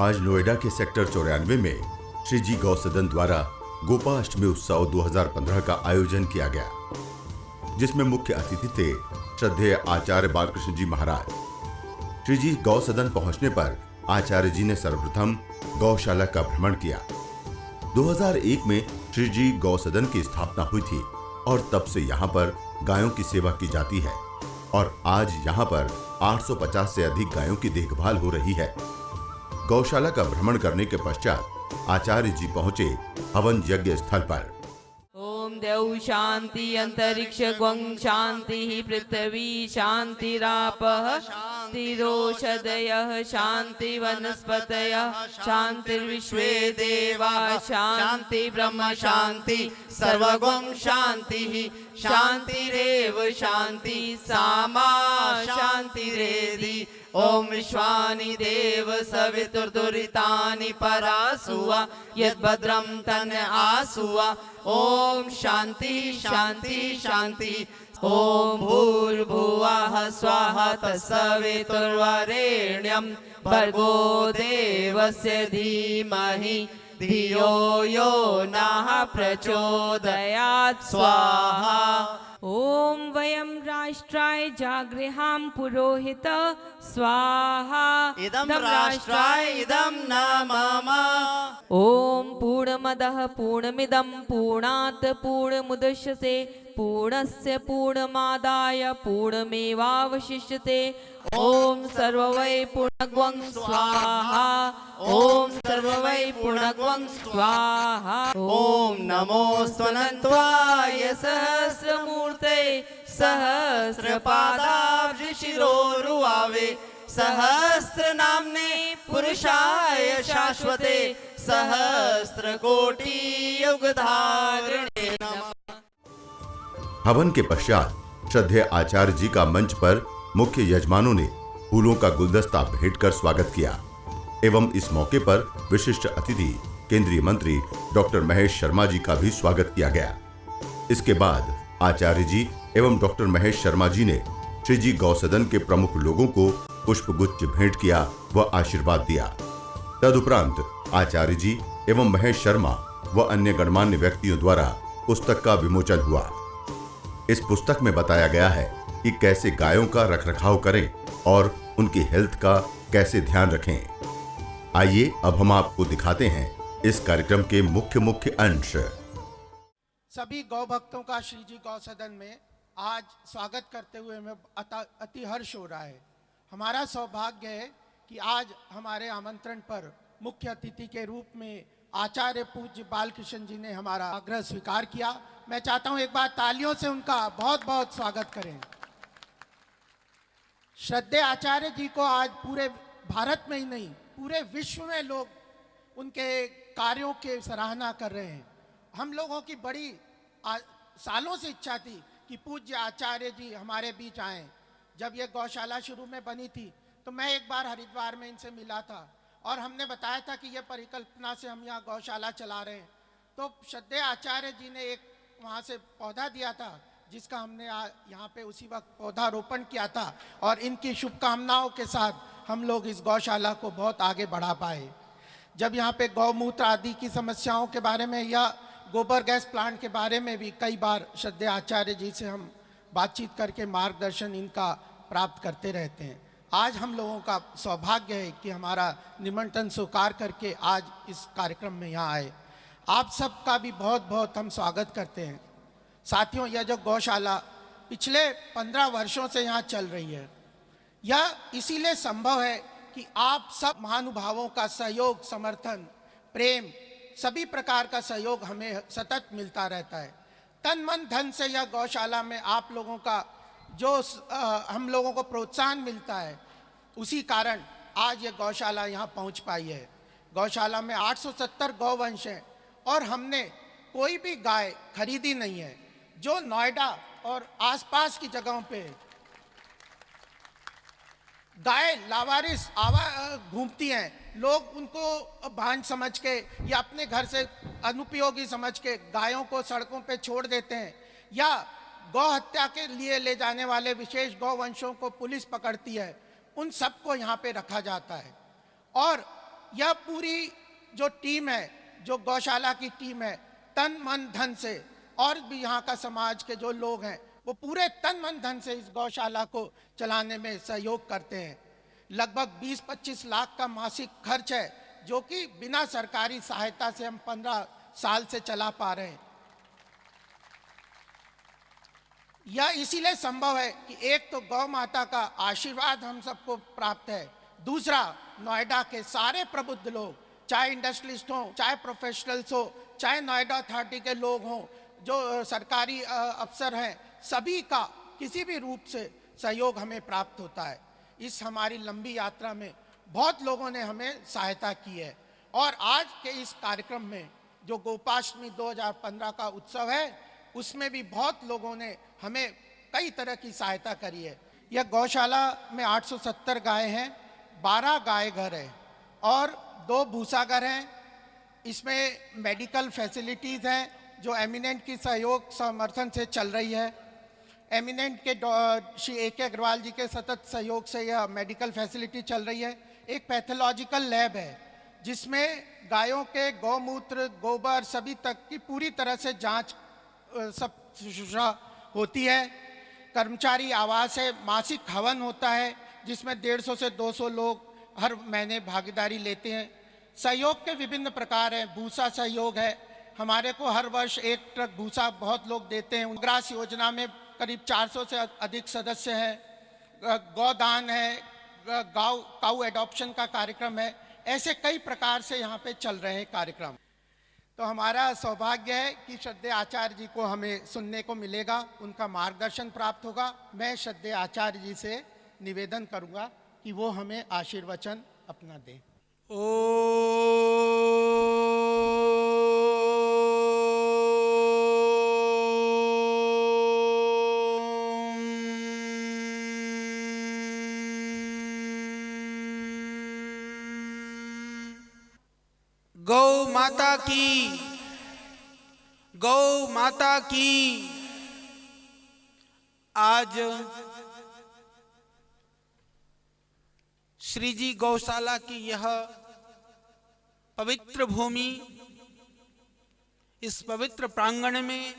आज नोएडा के सेक्टर 94 में श्री जी गौ सदन द्वारा गोपाष्टमी उत्सव 2015 का आयोजन किया गया, जिसमें मुख्य अतिथि थे श्रद्धेय आचार्य बालकृष्ण जी महाराज। श्री जी गौ सदन पहुंचने पर आचार्य जी ने सर्वप्रथम गौशाला का भ्रमण किया। 2001 में श्री जी गौ सदन की स्थापना हुई थी और तब से यहाँ पर गायों की सेवा की जाती है और आज यहाँ पर 850 से अधिक गायों की देखभाल हो रही है। गौशाला का भ्रमण करने के पश्चात आचार्य जी पहुंचे हवन यज्ञ स्थल पर। ओम देव शांति अंतरिक्ष ग्वं शांति पृथ्वी शांतिरापः शांतिरोषधयः शांति वनस्पतयः शांतिर्विश्वे देवा शांति ब्रह्म शांति सर्वगं शांति शांतिरेव शांति सामा शांतिरेधि। ओम विश्वानि देव सवितुर्दुरितानि परासुवा यद्भद्रं तन् आसुवा। ओम शांति शांति शांति। ओम भूर्भुवः स्वाहा तत्सवितुर्वरेण्यं भर्गो देवस्य धीमहि धियो यो नः प्रचोदयात् स्वाहा। ओम वयं राष्ट्राय जागृहां पुरोहित स्वाहा इदं राष्ट्राय इदं न मम। ओम पूर्णमदः पूर्णमिदं पूर्णात् पूर्णमुदच्यते पूर्णस्य पूर्णमादाय पूर्णमेवावशिष्यते। ओम सर्ववै पूर्णग्वं स्वाहा। ओम सर्ववै पूर्णग्वं स्वाहा। ओम नमोऽस्त्वनन्त्वाय सहस्रमूर्ते सहस्रपादाब्जशिरोरुवावे सहस्रनाम्ने पुरुषाय शाश्वते सहस्रकोटि युगधारिणे नमः। हवन के पश्चात श्रद्धेय आचार्य जी का मंच पर मुख्य यजमानों ने फूलों का गुलदस्ता भेंट कर स्वागत किया एवं इस मौके पर विशिष्ट अतिथि केंद्रीय मंत्री डॉक्टर महेश शर्मा जी का भी स्वागत किया गया। इसके बाद आचार्य जी एवं डॉक्टर महेश शर्मा जी ने श्री जी गौ सदन के प्रमुख लोगों को पुष्पगुच्छ भेंट किया व आशीर्वाद दिया। तदुपरांत आचार्य जी एवं महेश शर्मा व अन्य गणमान्य व्यक्तियों द्वारा पुस्तक का विमोचन हुआ। इस पुस्तक में बताया गया है कि कैसे गायों का रखरखाव करें और उनकी हेल्थ का कैसे ध्यान रखें। आइए अब हम आपको दिखाते हैं इस कार्यक्रम के मुख्य अंश। सभी गौ भक्तों का श्री जी गौ सदन में आज स्वागत करते हुए हमें अति हर्ष हो रहा है। हमारा सौभाग्य है कि आज हमारे आमंत्रण पर मुख्य अतिथि के रूप में आचार्य पूज्य बालकृष्ण जी ने हमारा आग्रह स्वीकार किया। मैं चाहता हूं एक बार तालियों से उनका बहुत बहुत स्वागत करें। श्रद्धेय आचार्य जी को आज पूरे भारत में ही नहीं पूरे विश्व में लोग उनके कार्यों के सराहना कर रहे हैं। हम लोगों की बड़ी सालों से इच्छा थी कि पूज्य आचार्य जी हमारे बीच आएं। जब ये गौशाला शुरू में बनी थी तो मैं एक बार हरिद्वार में इनसे मिला था और हमने बताया था कि ये परिकल्पना से हम यहाँ गौशाला चला रहे हैं। तो श्रद्धेय आचार्य जी ने एक वहाँ से पौधा दिया था जिसका हमने यहाँ पे उसी वक्त पौधारोपण किया था और इनकी शुभकामनाओं के साथ हम लोग इस गौशाला को बहुत आगे बढ़ा पाए। जब यहाँ पे गौमूत्र आदि की समस्याओं के बारे में या गोबर गैस प्लांट के बारे में भी कई बार श्रद्धेय आचार्य जी से हम बातचीत करके मार्गदर्शन इनका प्राप्त करते रहते हैं। आज हम लोगों का सौभाग्य है कि हमारा निमंत्रण स्वीकार करके आज इस कार्यक्रम में यहाँ आए। आप सबका भी बहुत बहुत हम स्वागत करते हैं। साथियों, यह जो गौशाला पिछले 15 वर्षों से यहाँ चल रही है, यह इसीलिए संभव है कि आप सब महानुभावों का सहयोग, समर्थन, प्रेम, सभी प्रकार का सहयोग हमें सतत मिलता रहता है। तन मन धन से यह गौशाला में आप लोगों का जो हम लोगों को प्रोत्साहन मिलता है, उसी कारण आज ये गौशाला यहाँ पहुँच पाई है। गौशाला में 870 गौवंश हैं और हमने कोई भी गाय खरीदी नहीं है। जो नोएडा और आसपास की जगहों पे गाय लावारिस घूमती हैं, लोग उनको भांज समझ के या अपने घर से अनुपयोगी समझ के गायों को सड़कों पे छोड़ देते हैं या गौ हत्या के लिए ले जाने वाले विशेष गौवंशों को पुलिस पकड़ती है। उन सबको यहाँ पे रखा जाता है और यह पूरी जो टीम है, जो गौशाला की टीम है, तन मन धन से, और भी यहाँ का समाज के जो लोग हैं वो पूरे तन मन धन से इस गौशाला को चलाने में सहयोग करते हैं। लगभग 20-25 लाख का मासिक खर्च है, जो कि बिना सरकारी सहायता से हम 15 साल से चला पा रहे हैं। यह इसीलिए संभव है कि एक तो गौ माता का आशीर्वाद हम सबको प्राप्त है, दूसरा नोएडा के सारे प्रबुद्ध लोग, चाहे इंडस्ट्रियलिस्ट हो, चाहे प्रोफेशनल्स हो, चाहे नोएडा अथॉरिटी के लोग हों, जो सरकारी अफसर हैं, सभी का किसी भी रूप से सहयोग हमें प्राप्त होता है। इस हमारी लंबी यात्रा में बहुत लोगों ने हमें सहायता की है, और आज के इस कार्यक्रम में जो गोपाष्टमी 2015 का उत्सव है, उसमें भी बहुत लोगों ने हमें कई तरह की सहायता करी है। यह गौशाला में 870 गाय हैं, 12 गाय घर है और 2 भूसा घर हैं। इसमें मेडिकल फैसिलिटीज़ हैं जो एमिनेंट की सहयोग समर्थन से चल रही है। एमिनेंट के श्री A.K. अग्रवाल जी के सतत सहयोग से यह मेडिकल फैसिलिटी चल रही है। एक पैथोलॉजिकल लैब है जिसमें गायों के गौमूत्र, गोबर सभी तक की पूरी तरह से जांच सब शुश्रूषा होती है। कर्मचारी आवास है, मासिक हवन होता है जिसमें 150 से 200 लोग हर महीने भागीदारी लेते हैं। सहयोग के विभिन्न प्रकार हैं। भूसा सहयोग है, हमारे को हर वर्ष 1 ट्रक भूसा बहुत लोग देते हैं। ग्रास योजना में करीब 400 से अधिक सदस्य हैं। गौदान है, काऊ एडॉप्शन का कार्यक्रम है। ऐसे कई प्रकार से यहाँ पे चल रहे हैं कार्यक्रम। तो हमारा सौभाग्य है कि श्रद्धेय आचार्य जी को हमें सुनने को मिलेगा, उनका मार्गदर्शन प्राप्त होगा। मैं श्रद्धेय आचार्य जी से निवेदन करूँगा कि वो हमें आशीर्वचन अपना दें। गौ माता की, गौ माता की। आज श्री जी गौशाला की यह पवित्र भूमि, इस पवित्र प्रांगण में,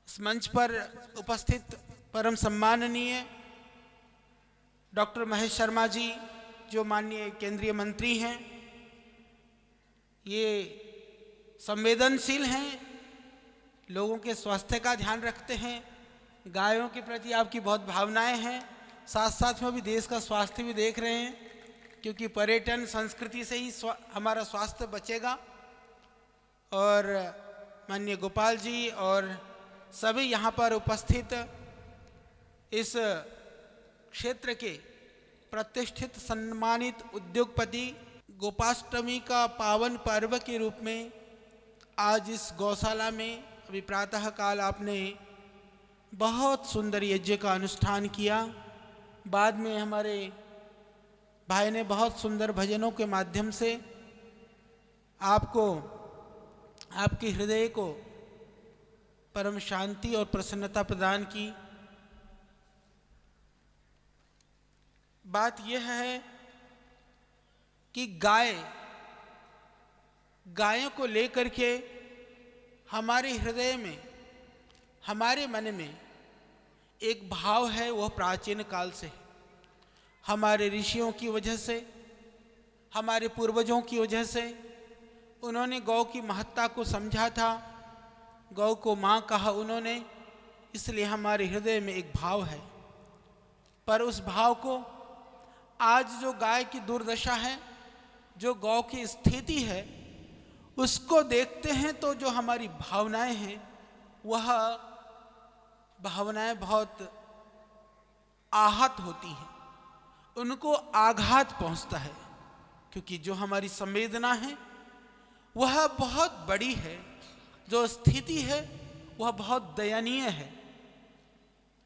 इस मंच पर उपस्थित परम सम्माननीय डॉक्टर महेश शर्मा जी, जो माननीय केंद्रीय मंत्री हैं, ये संवेदनशील हैं, लोगों के स्वास्थ्य का ध्यान रखते हैं, गायों के प्रति आपकी बहुत भावनाएं हैं, साथ साथ में भी देश का स्वास्थ्य भी देख रहे हैं, क्योंकि पर्यटन संस्कृति से ही हमारा स्वास्थ्य बचेगा। और माननीय गोपाल जी और सभी यहाँ पर उपस्थित इस क्षेत्र के प्रतिष्ठित सम्मानित उद्योगपति, गोपाष्टमी का पावन पर्व के रूप में आज इस गौशाला में अभी प्रातः काल आपने बहुत सुंदर यज्ञ का अनुष्ठान किया। बाद में हमारे भाई ने बहुत सुंदर भजनों के माध्यम से आपको, आपके हृदय को परम शांति और प्रसन्नता प्रदान की। बात यह है कि गायों को लेकर के हमारे हृदय में, हमारे मन में एक भाव है, वह प्राचीन काल से है। हमारे ऋषियों की वजह से, हमारे पूर्वजों की वजह से उन्होंने गौ की महत्ता को समझा था, गौ को माँ कहा उन्होंने, इसलिए हमारे हृदय में एक भाव है। पर उस भाव को आज जो गाय की दुर्दशा है, जो गौ की स्थिति है, उसको देखते हैं तो जो हमारी भावनाएं हैं, वह भावनाएं बहुत आहत होती हैं, उनको आघात पहुंचता है, क्योंकि जो हमारी संवेदना है वह बहुत बड़ी है, जो स्थिति है वह बहुत दयनीय है।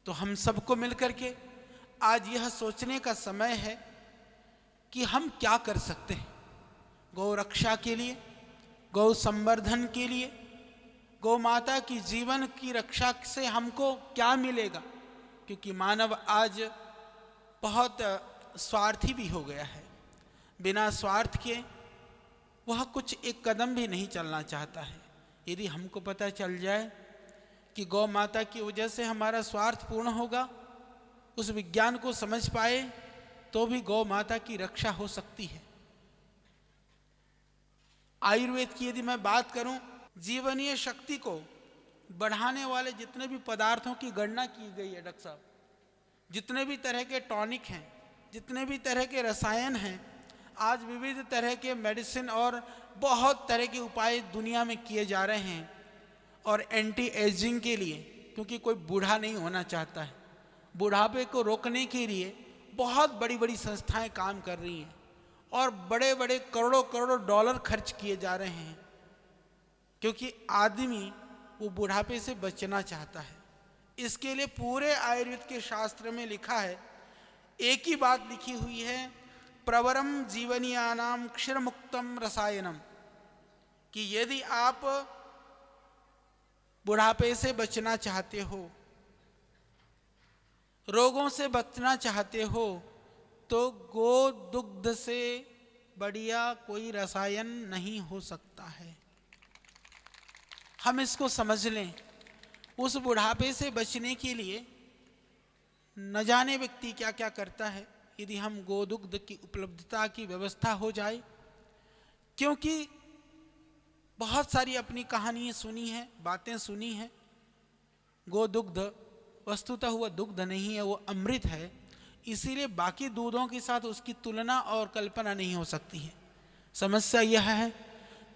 तो हम सबको मिलकर के आज यह सोचने का समय है कि हम क्या कर सकते हैं गौ रक्षा के लिए, गौ संवर्धन के लिए, गौ माता की जीवन की रक्षा से हमको क्या मिलेगा, क्योंकि मानव आज बहुत स्वार्थी भी हो गया है। बिना स्वार्थ के वह कुछ एक कदम भी नहीं चलना चाहता है। यदि हमको पता चल जाए कि गौ माता की वजह से हमारा स्वार्थ पूर्ण होगा, उस विज्ञान को समझ पाए तो भी गौ माता की रक्षा हो सकती है। आयुर्वेद की यदि मैं बात करूं, जीवनीय शक्ति को बढ़ाने वाले जितने भी पदार्थों की गणना की गई है डॉक्टर साहब, जितने भी तरह के टॉनिक हैं, जितने भी तरह के रसायन हैं, आज विविध तरह के मेडिसिन और बहुत तरह के उपाय दुनिया में किए जा रहे हैं। और एंटी एजिंग के लिए, क्योंकि कोई बूढ़ा नहीं होना चाहता है, बुढ़ापे को रोकने के लिए बहुत बड़ी बड़ी संस्थाएं काम कर रही हैं और बड़े बड़े करोड़ों करोड़ों डॉलर खर्च किए जा रहे हैं, क्योंकि आदमी वो बुढ़ापे से बचना चाहता है। इसके लिए पूरे आयुर्वेद के शास्त्र में लिखा है, एक ही बात लिखी हुई है, प्रवरम जीवनीयानाम क्षीरमुक्तम रसायनम, कि यदि आप बुढ़ापे से बचना चाहते हो, रोगों से बचना चाहते हो, तो गो दुग्ध से बढ़िया कोई रसायन नहीं हो सकता है। हम इसको समझ लें। उस बुढ़ापे से बचने के लिए न जाने व्यक्ति क्या क्या करता है। यदि हम गोदुग्ध की उपलब्धता की व्यवस्था हो जाए, क्योंकि बहुत सारी अपनी कहानियाँ सुनी हैं, बातें सुनी हैं। गोदुग्ध वस्तुतः हुआ दुग्ध नहीं है, वो अमृत है, इसीलिए बाकी दूधों के साथ उसकी तुलना और कल्पना नहीं हो सकती है। समस्या यह है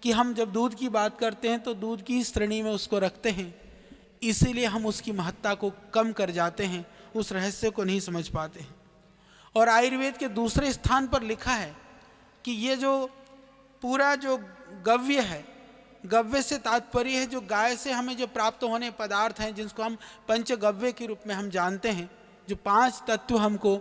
कि हम जब दूध की बात करते हैं तो दूध की श्रेणी में उसको रखते हैं, इसीलिए हम उसकी महत्ता को कम कर जाते हैं, उस रहस्य को नहीं समझ पाते हैं। और आयुर्वेद के दूसरे स्थान पर लिखा है कि ये जो पूरा जो गव्य है, गव्य से तात्पर्य है जो गाय से हमें जो प्राप्त होने पदार्थ हैं, जिसको हम पंचगव्य के रूप में हम जानते हैं, जो 5 तत्व हमको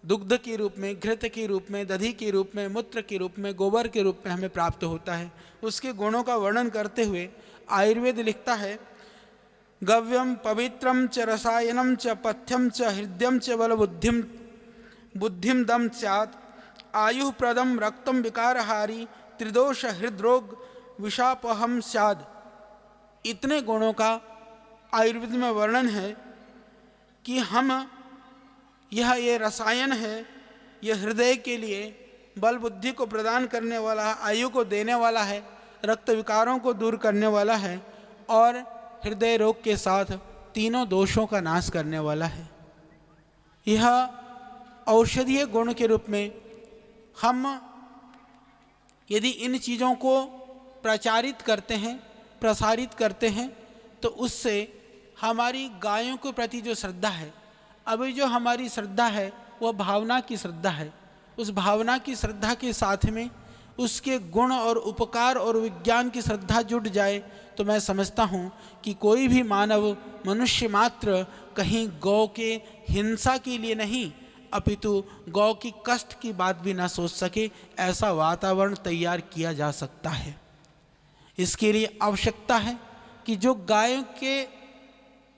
दुग्ध के रूप में, घृत के रूप में, दधि के रूप में, मूत्र के रूप में, गोबर के रूप में हमें प्राप्त होता है, उसके गुणों का वर्णन करते हुए आयुर्वेद लिखता है, गव्यम पवित्रम च रसायनम च पथ्यम च हृदयम च बुद्धिम दम स्यात् आयु प्रदम रक्तम विकारहारी त्रिदोष हृदरोग विषापहम स्याद। इतने गुणों का आयुर्वेद में वर्णन है कि हम ये रसायन है, यह हृदय के लिए बल बुद्धि को प्रदान करने वाला है, आयु को देने वाला है, रक्त विकारों को दूर करने वाला है और हृदय रोग के साथ तीनों दोषों का नाश करने वाला है। यह औषधीय गुण के रूप में हम यदि इन चीज़ों को प्रचारित करते हैं, प्रसारित करते हैं, तो उससे हमारी गायों के प्रति जो श्रद्धा है, अभी जो हमारी श्रद्धा है वह भावना की श्रद्धा है, उस भावना की श्रद्धा के साथ में उसके गुण और उपकार और विज्ञान की श्रद्धा जुट जाए, तो मैं समझता हूँ कि कोई भी मानव मनुष्य मात्र कहीं गौ के हिंसा के लिए नहीं, अपितु गौ की कष्ट की बात भी ना सोच सके, ऐसा वातावरण तैयार किया जा सकता है। इसके लिए आवश्यकता है कि जो गायों के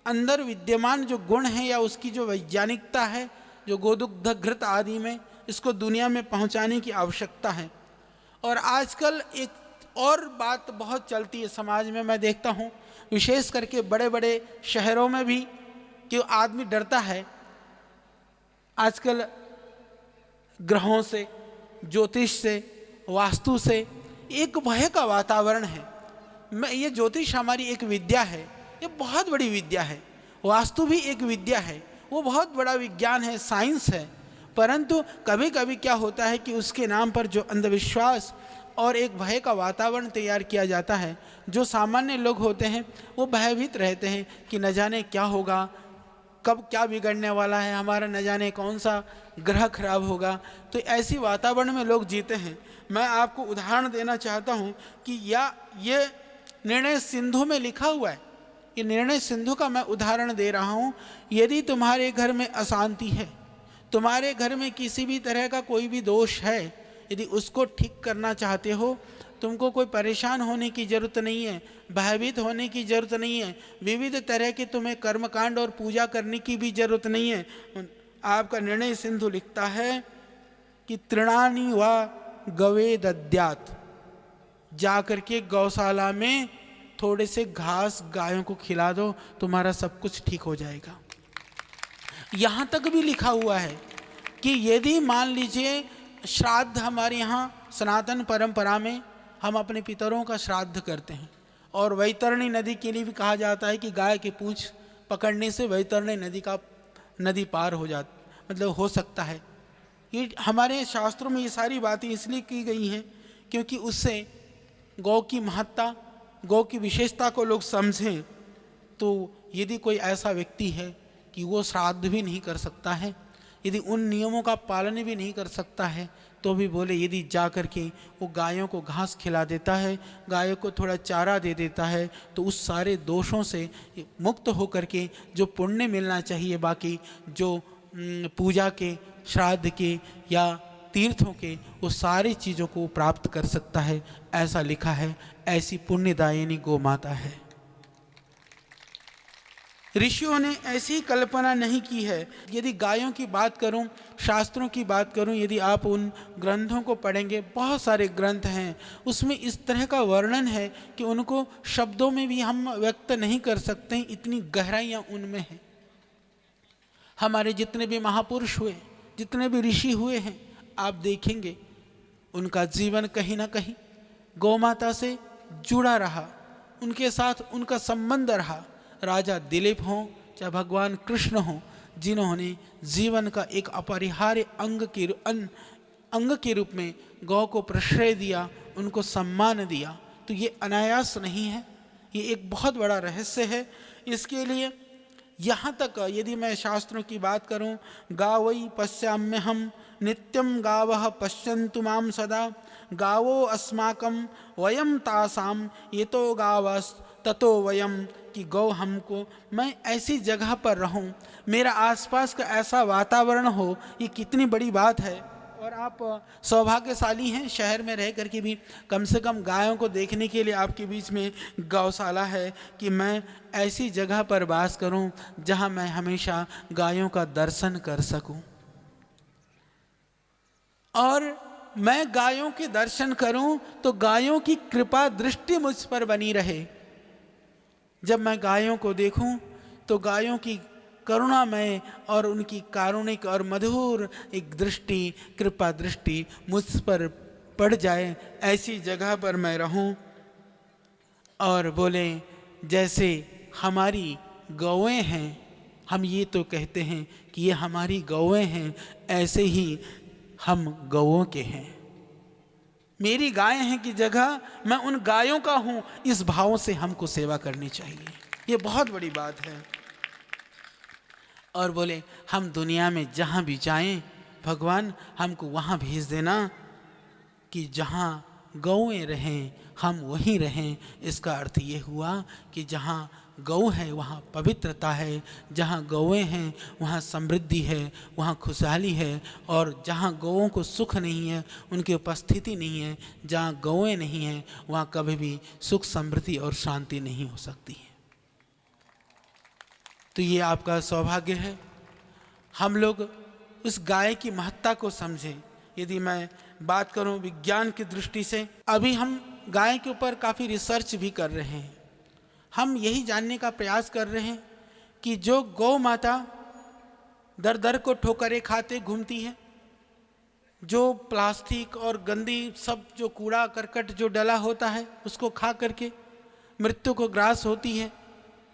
अंदर विद्यमान जो गुण हैं या उसकी जो वैज्ञानिकता है, जो गोदुग्ध घृत आदि में, इसको दुनिया में पहुंचाने की आवश्यकता है। और आजकल एक और बात बहुत चलती है समाज में, मैं देखता हूँ विशेष करके बड़े बड़े शहरों में भी, कि आदमी डरता है आजकल ग्रहों से, ज्योतिष से, वास्तु से। एक भय का वातावरण है। ये ज्योतिष हमारी एक विद्या है, ये बहुत बड़ी विद्या है। वास्तु भी एक विद्या है, वो बहुत बड़ा विज्ञान है, साइंस है। परंतु कभी कभी क्या होता है कि उसके नाम पर जो अंधविश्वास और एक भय का वातावरण तैयार किया जाता है, जो सामान्य लोग होते हैं वो भयभीत रहते हैं कि न जाने क्या होगा, कब क्या बिगड़ने वाला है, हमारा न जाने कौन सा ग्रह खराब होगा। तो ऐसी वातावरण में लोग जीते हैं। मैं आपको उदाहरण देना चाहता हूँ कि ये निर्णय सिंधु में लिखा हुआ है, ये निर्णय सिंधु का मैं उदाहरण दे रहा हूँ। यदि तुम्हारे घर में अशांति है, तुम्हारे घर में किसी भी तरह का कोई भी दोष है, यदि उसको ठीक करना चाहते हो, तुमको कोई परेशान होने की ज़रूरत नहीं है, भयभीत होने की ज़रूरत नहीं है, विविध तरह के तुम्हें कर्मकांड और पूजा करने की भी ज़रूरत नहीं है। आपका निर्णय सिंधु लिखता है कि तृणानि व गवे दद्यात, जा करके गौशाला में थोड़े से घास गायों को खिला दो, तुम्हारा सब कुछ ठीक हो जाएगा। यहाँ तक भी लिखा हुआ है कि यदि मान लीजिए श्राद्ध, हमारे यहाँ सनातन परंपरा में हम अपने पितरों का श्राद्ध करते हैं, और वैतरणी नदी के लिए भी कहा जाता है कि गाय की पूंछ पकड़ने से वैतरणी नदी पार हो मतलब हो सकता है। ये हमारे शास्त्रों में ये सारी बातें इसलिए की गई हैं क्योंकि उससे गौ की महत्ता, गौ की विशेषता को लोग समझें। तो यदि कोई ऐसा व्यक्ति है कि वो श्राद्ध भी नहीं कर सकता है, यदि उन नियमों का पालन भी नहीं कर सकता है, तो भी बोले यदि जा कर के वो गायों को घास खिला देता है, गायों को थोड़ा चारा दे देता है, तो उस सारे दोषों से मुक्त हो कर के जो पुण्य मिलना चाहिए, बाकी जो पूजा के, श्राद्ध के या तीर्थों के, वो सारी चीज़ों को प्राप्त कर सकता है। ऐसा लिखा है, ऐसी पुण्यदायिनी गौ माता है। ऋषियों ने ऐसी कल्पना नहीं की है। यदि गायों की बात करूं, शास्त्रों की बात करूं, यदि आप उन ग्रंथों को पढ़ेंगे, बहुत सारे ग्रंथ हैं, उसमें इस तरह का वर्णन है कि उनको शब्दों में भी हम व्यक्त नहीं कर सकते, इतनी गहराइयाँ उनमें हैं। हमारे जितने भी महापुरुष हुए, जितने भी ऋषि हुए हैं, आप देखेंगे उनका जीवन कहीं ना कहीं गौ माता से जुड़ा रहा, उनके साथ उनका संबंध रहा। राजा दिलीप हों चाहे भगवान कृष्ण हों, जिन्होंने जीवन का एक अपरिहार्य अंग के रूप में गौ को प्रश्रय दिया, उनको सम्मान दिया, तो ये अनायास नहीं है, ये एक बहुत बड़ा रहस्य है। इसके लिए यहाँ तक यदि मैं शास्त्रों की बात करूँ, गावई पश्याम्य हम नित्यम गावः पश्यन्तु माम सदा, गावो अस्माकं वयम तासाम ये तो गावस ततो वयम, कि गौ हमको, मैं ऐसी जगह पर रहूं, मेरा आसपास का ऐसा वातावरण हो, ये कितनी बड़ी बात है। और आप सौभाग्यशाली हैं, शहर में रह करके भी कम से कम गायों को देखने के लिए आपके बीच में गौशाला है, कि मैं ऐसी जगह पर वास करूं जहां मैं हमेशा गायों का दर्शन कर सकूं, और मैं गायों के दर्शन करूं तो गायों की कृपा दृष्टि मुझ पर बनी रहे। जब मैं गायों को देखूं तो गायों की करुणामय और उनकी कारुणिक और मधुर एक दृष्टि, कृपा दृष्टि मुझ पर पड़ जाए, ऐसी जगह पर मैं रहूं। और बोले जैसे हमारी गौएं हैं, हम ये तो कहते हैं कि ये हमारी गौएं हैं, ऐसे ही हम गौओं के हैं। मेरी गाय हैं की जगह मैं उन गायों का हूं, इस भाव से हमको सेवा करनी चाहिए। ये बहुत बड़ी बात है। और बोले हम दुनिया में जहां भी जाएं, भगवान हमको वहां भेज देना कि जहां गौएं रहें हम वहीं रहें। इसका अर्थ ये हुआ कि जहां गौ है वहाँ पवित्रता है, जहाँ गौएं हैं वहाँ समृद्धि है, वहाँ खुशहाली है। और जहाँ गौओं को सुख नहीं है, उनकी उपस्थिति नहीं है, जहाँ गौएं नहीं हैं, वहाँ कभी भी सुख, समृद्धि और शांति नहीं हो सकती है। तो ये आपका सौभाग्य है, हम लोग उस गाय की महत्ता को समझें। यदि मैं बात करूं विज्ञान की दृष्टि से, अभी हम गाय के ऊपर काफ़ी रिसर्च भी कर रहे हैं। हम यही जानने का प्रयास कर रहे हैं कि जो गौ माता दर दर को ठोकरें खाते घूमती है, जो प्लास्टिक और गंदी सब जो कूड़ा करकट जो डला होता है उसको खा करके मृत्यु को ग्रास होती है,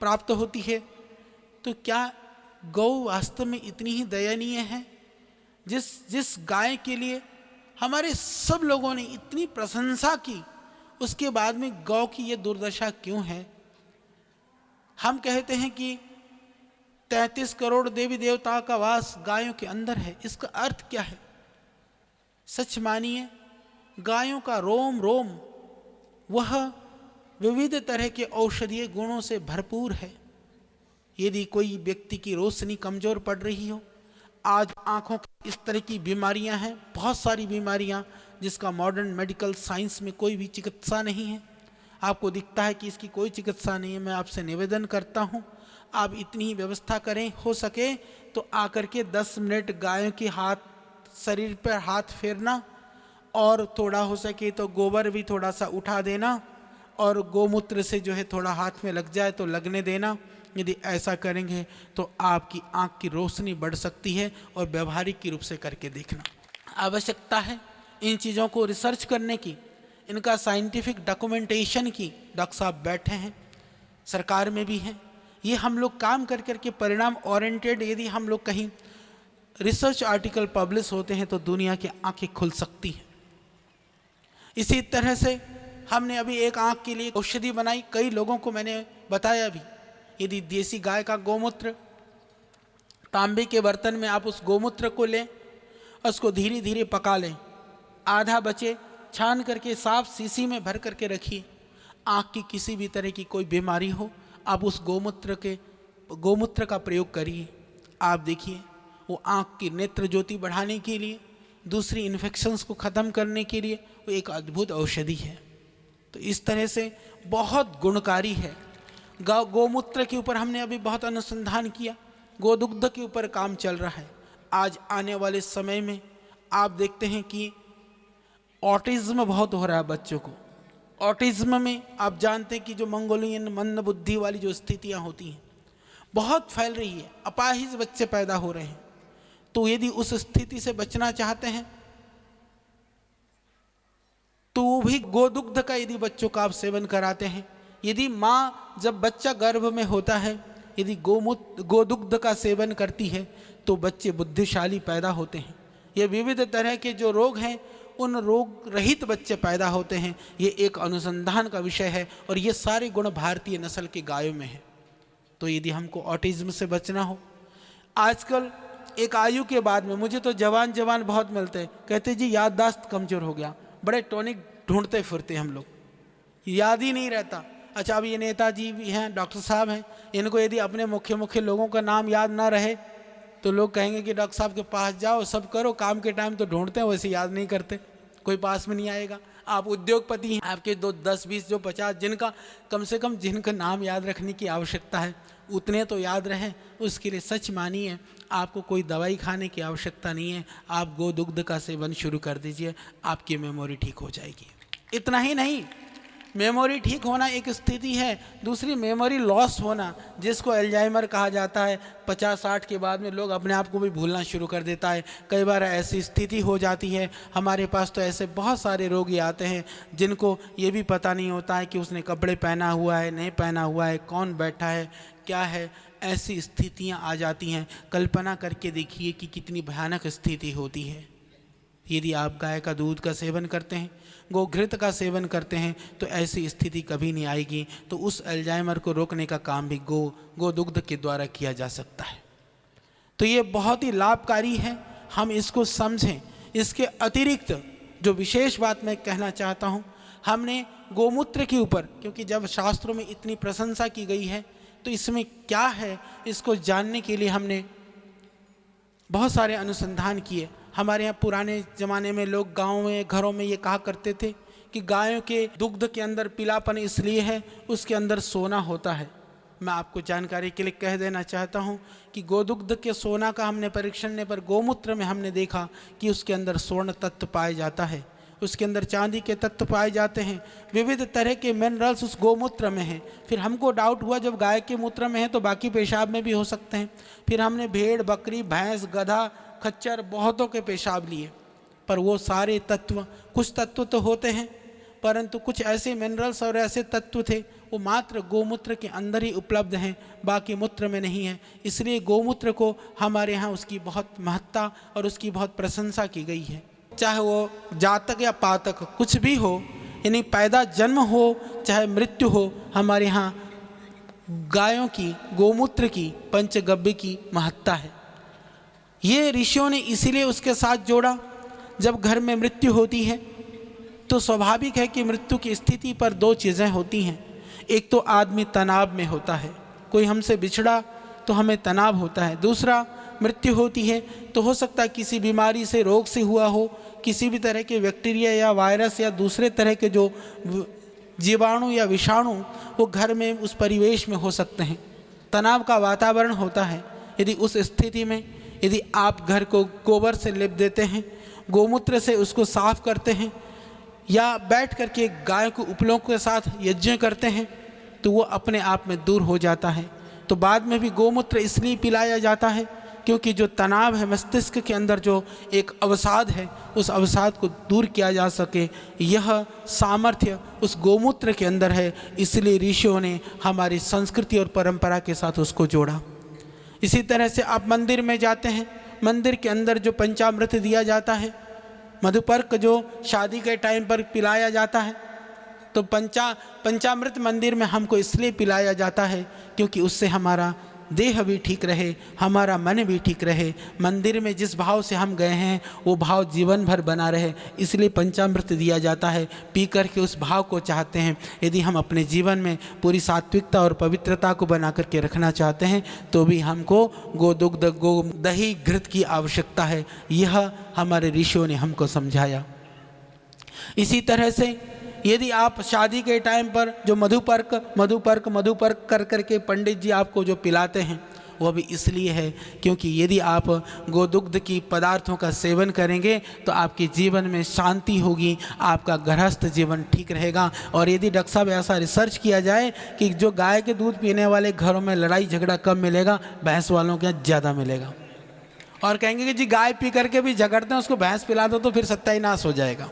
प्राप्त होती है, तो क्या गौ वास्तव में इतनी ही दयनीय है? जिस गाय के लिए हमारे सब लोगों ने इतनी प्रशंसा की, उसके बाद में गौ की ये दुर्दशा क्यों है? हम कहते हैं कि 33 करोड़ देवी देवता का वास गायों के अंदर है। इसका अर्थ क्या है? सच मानिए, गायों का रोम रोम वह विविध तरह के औषधीय गुणों से भरपूर है। यदि कोई व्यक्ति की रोशनी कमजोर पड़ रही हो, आज आँखों की इस तरह की बीमारियां हैं, बहुत सारी बीमारियां जिसका मॉडर्न मेडिकल साइंस में कोई भी चिकित्सा नहीं है। आपको दिखता है कि इसकी कोई चिकित्सा नहीं है। मैं आपसे निवेदन करता हूं, आप इतनी ही व्यवस्था करें, हो सके तो आकर के 10 मिनट गायों के हाथ शरीर पर हाथ फेरना और थोड़ा हो सके तो गोबर भी थोड़ा सा उठा देना और गोमूत्र से जो है थोड़ा हाथ में लग जाए तो लगने देना। यदि ऐसा करेंगे तो आपकी आँख की रोशनी बढ़ सकती है और व्यवहारिक रूप से करके देखना। आवश्यकता है इन चीज़ों को रिसर्च करने की, इनका साइंटिफिक डॉक्यूमेंटेशन की। डॉक्टर साहब बैठे हैं, सरकार में भी हैं। ये हम लोग काम कर करके परिणाम ओरिएंटेड यदि हम लोग कहीं रिसर्च आर्टिकल पब्लिश होते हैं तो दुनिया की आंखें खुल सकती हैं। इसी तरह से हमने अभी एक आंख के लिए औषधि बनाई, कई लोगों को मैंने बताया भी। यदि देसी गाय का गोमूत्र तांबे के बर्तन में आप उस गोमूत्र को लें, उसको धीरे धीरे पका लें, आधा बचे छान करके साफ शीशी में भर करके रखिए। आँख की किसी भी तरह की कोई बीमारी हो, आप उस गोमूत्र का प्रयोग करिए। आप देखिए वो आँख की नेत्र ज्योति बढ़ाने के लिए, दूसरी इन्फेक्शंस को ख़त्म करने के लिए वो एक अद्भुत औषधि है। तो इस तरह से बहुत गुणकारी है। गोमूत्र के ऊपर हमने अभी बहुत अनुसंधान किया, गोदुग्ध के ऊपर काम चल रहा है। आज आने वाले समय में आप देखते हैं कि ऑटिज्म बहुत हो रहा है बच्चों को। ऑटिज्म में आप जानते हैं कि जो मंगोलियन मंद बुद्धि वाली जो स्थितियां होती हैं बहुत फैल रही है, अपाहिज बच्चे पैदा हो रहे हैं। तो यदि उस स्थिति से बचना चाहते हैं तो भी गोदुग्ध का यदि बच्चों का आप सेवन कराते हैं, यदि माँ जब बच्चा गर्भ में होता है यदि गोदुग्ध का सेवन करती है तो बच्चे बुद्धिशाली पैदा होते हैं। ये विविध तरह के जो रोग हैं उन रोग रहित बच्चे पैदा होते हैं। ये एक अनुसंधान का विषय है और ये सारे गुण भारतीय नस्ल के गायों में हैं। तो यदि हमको ऑटिज्म से बचना हो, आजकल एक आयु के बाद में मुझे तो जवान बहुत मिलते हैं, कहते जी याददाश्त कमज़ोर हो गया, बड़े टॉनिक ढूंढते फिरते हम लोग, याद ही नहीं रहता। अच्छा, अब ये नेताजी भी हैं, डॉक्टर साहब हैं, इनको यदि अपने मुख्य लोगों का नाम याद ना रहे तो लोग कहेंगे कि डॉक्टर साहब के पास जाओ, सब करो, काम के टाइम तो ढूंढते हैं, वैसे याद नहीं करते, कोई पास में नहीं आएगा। आप उद्योगपति हैं, आपके 10, 20, जो 50 जिनका कम से कम जिनका नाम याद रखने की आवश्यकता है उतने तो याद रहें। उसके लिए सच मानिए आपको कोई दवाई खाने की आवश्यकता नहीं है, आप गोदुग्ध का सेवन शुरू कर दीजिए, आपकी मेमोरी ठीक हो जाएगी। इतना ही नहीं, मेमोरी ठीक होना एक स्थिति है, दूसरी मेमोरी लॉस होना जिसको अल्जाइमर कहा जाता है। 50-60 के बाद में लोग अपने आप को भी भूलना शुरू कर देता है। कई बार ऐसी स्थिति हो जाती है, हमारे पास तो ऐसे बहुत सारे रोगी आते हैं जिनको ये भी पता नहीं होता है कि उसने कपड़े पहना हुआ है नहीं पहना हुआ है, कौन बैठा है क्या है। ऐसी स्थितियाँ आ जाती हैं। कल्पना करके देखिए कि कितनी भयानक स्थिति होती है। यदि आप गाय का दूध का सेवन करते हैं, गोघृत का सेवन करते हैं तो ऐसी स्थिति कभी नहीं आएगी। तो उस अल्जाइमर को रोकने का काम भी गोदुग्ध के द्वारा किया जा सकता है। तो ये बहुत ही लाभकारी है, हम इसको समझें। इसके अतिरिक्त जो विशेष बात मैं कहना चाहता हूँ, हमने गोमूत्र के ऊपर, क्योंकि जब शास्त्रों में इतनी प्रशंसा की गई है तो इसमें क्या है इसको जानने के लिए हमने बहुत सारे अनुसंधान किए। हमारे यहाँ पुराने ज़माने में लोग गाँव में घरों में ये कहा करते थे कि गायों के दुग्ध के अंदर पीलापन इसलिए है उसके अंदर सोना होता है। मैं आपको जानकारी के लिए कह देना चाहता हूँ कि गोदुग्ध के सोना का हमने परीक्षण पर गोमूत्र में हमने देखा कि उसके अंदर स्वर्ण तत्व पाया जाता है, उसके अंदर चांदी के तत्व पाए जाते हैं, विविध तरह के मिनरल्स उस गोमूत्र में हैं। फिर हमको डाउट हुआ जब गाय के मूत्र में है तो बाकी पेशाब में भी हो सकते हैं। फिर हमने भेड़, बकरी, भैंस, गधा, खच्चर बहुतों के पेशाब लिए, पर वो सारे तत्व, कुछ तत्व तो होते हैं परंतु कुछ ऐसे मिनरल्स और ऐसे तत्व थे वो मात्र गोमूत्र के अंदर ही उपलब्ध हैं, बाकी मूत्र में नहीं है। इसलिए गोमूत्र को हमारे यहाँ उसकी बहुत महत्ता और उसकी बहुत प्रशंसा की गई है। चाहे वो जातक या पातक कुछ भी हो, यानी पैदा जन्म हो चाहे मृत्यु हो, हमारे यहाँ गायों की गोमूत्र की पंचगव्य की महत्ता है। ये ऋषियों ने इसीलिए उसके साथ जोड़ा। जब घर में मृत्यु होती है तो स्वाभाविक है कि मृत्यु की स्थिति पर दो चीज़ें होती हैं। एक तो आदमी तनाव में होता है, कोई हमसे बिछड़ा तो हमें तनाव होता है। दूसरा, मृत्यु होती है तो हो सकता है किसी बीमारी से, रोग से हुआ हो, किसी भी तरह के बैक्टीरिया या वायरस या दूसरे तरह के जो जीवाणु या विषाणु वो घर में उस परिवेश में हो सकते हैं। तनाव का वातावरण होता है। यदि उस स्थिति में यदि आप घर को गोबर से लेप देते हैं, गोमूत्र से उसको साफ करते हैं, या बैठ करके गाय को उपलों के साथ यज्ञ करते हैं, तो वो अपने आप में दूर हो जाता है। तो बाद में भी गोमूत्र इसलिए पिलाया जाता है क्योंकि जो तनाव है मस्तिष्क के अंदर, जो एक अवसाद है, उस अवसाद को दूर किया जा सके, यह सामर्थ्य उस गोमूत्र के अंदर है। इसलिए ऋषियों ने हमारी संस्कृति और परंपरा के साथ उसको जोड़ा। इसी तरह से आप मंदिर में जाते हैं, मंदिर के अंदर जो पंचामृत दिया जाता है, मधुपर्क जो शादी के टाइम पर पिलाया जाता है, तो पंचामृत मंदिर में हमको इसलिए पिलाया जाता है क्योंकि उससे हमारा देह भी ठीक रहे, हमारा मन भी ठीक रहे। मंदिर में जिस भाव से हम गए हैं वो भाव जीवन भर बना रहे, इसलिए पंचामृत दिया जाता है। पी कर के उस भाव को चाहते हैं। यदि हम अपने जीवन में पूरी सात्विकता और पवित्रता को बना करके रखना चाहते हैं तो भी हमको गोदुग्ध, गो दही, घृत की आवश्यकता है। यह हमारे ऋषियों ने हमको समझाया। इसी तरह से यदि आप शादी के टाइम पर जो मधुपर्क कर करके पंडित जी आपको जो पिलाते हैं, वह भी इसलिए है क्योंकि यदि आप गोदुग्ध की पदार्थों का सेवन करेंगे तो आपके जीवन में शांति होगी, आपका गृहस्थ जीवन ठीक रहेगा। और यदि डॉक्टर साहब ऐसा रिसर्च किया जाए कि जो गाय के दूध पीने वाले घरों में लड़ाई झगड़ा कम मिलेगा, भैंस वालों के यहाँ ज़्यादा मिलेगा। और कहेंगे कि जी गाय पी करके भी झगड़ते हैं, उसको भैंस पिला दो तो फिर सत्यानाश हो जाएगा।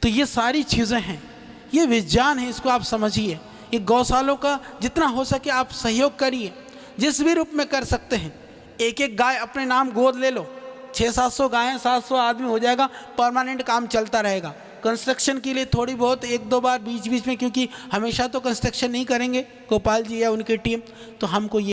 तो ये सारी चीज़ें हैं, ये विज्ञान है, इसको आप समझिए। ये गौशालों का जितना हो सके आप सहयोग करिए, जिस भी रूप में कर सकते हैं। एक एक गाय अपने नाम गोद ले लो, 600-700 गायें, 700 आदमी हो जाएगा, परमानेंट काम चलता रहेगा। कंस्ट्रक्शन के लिए थोड़ी बहुत 1-2 बार बीच बीच में, क्योंकि हमेशा तो कंस्ट्रक्शन नहीं करेंगे गोपाल जी या उनकी टीम, तो हमको ये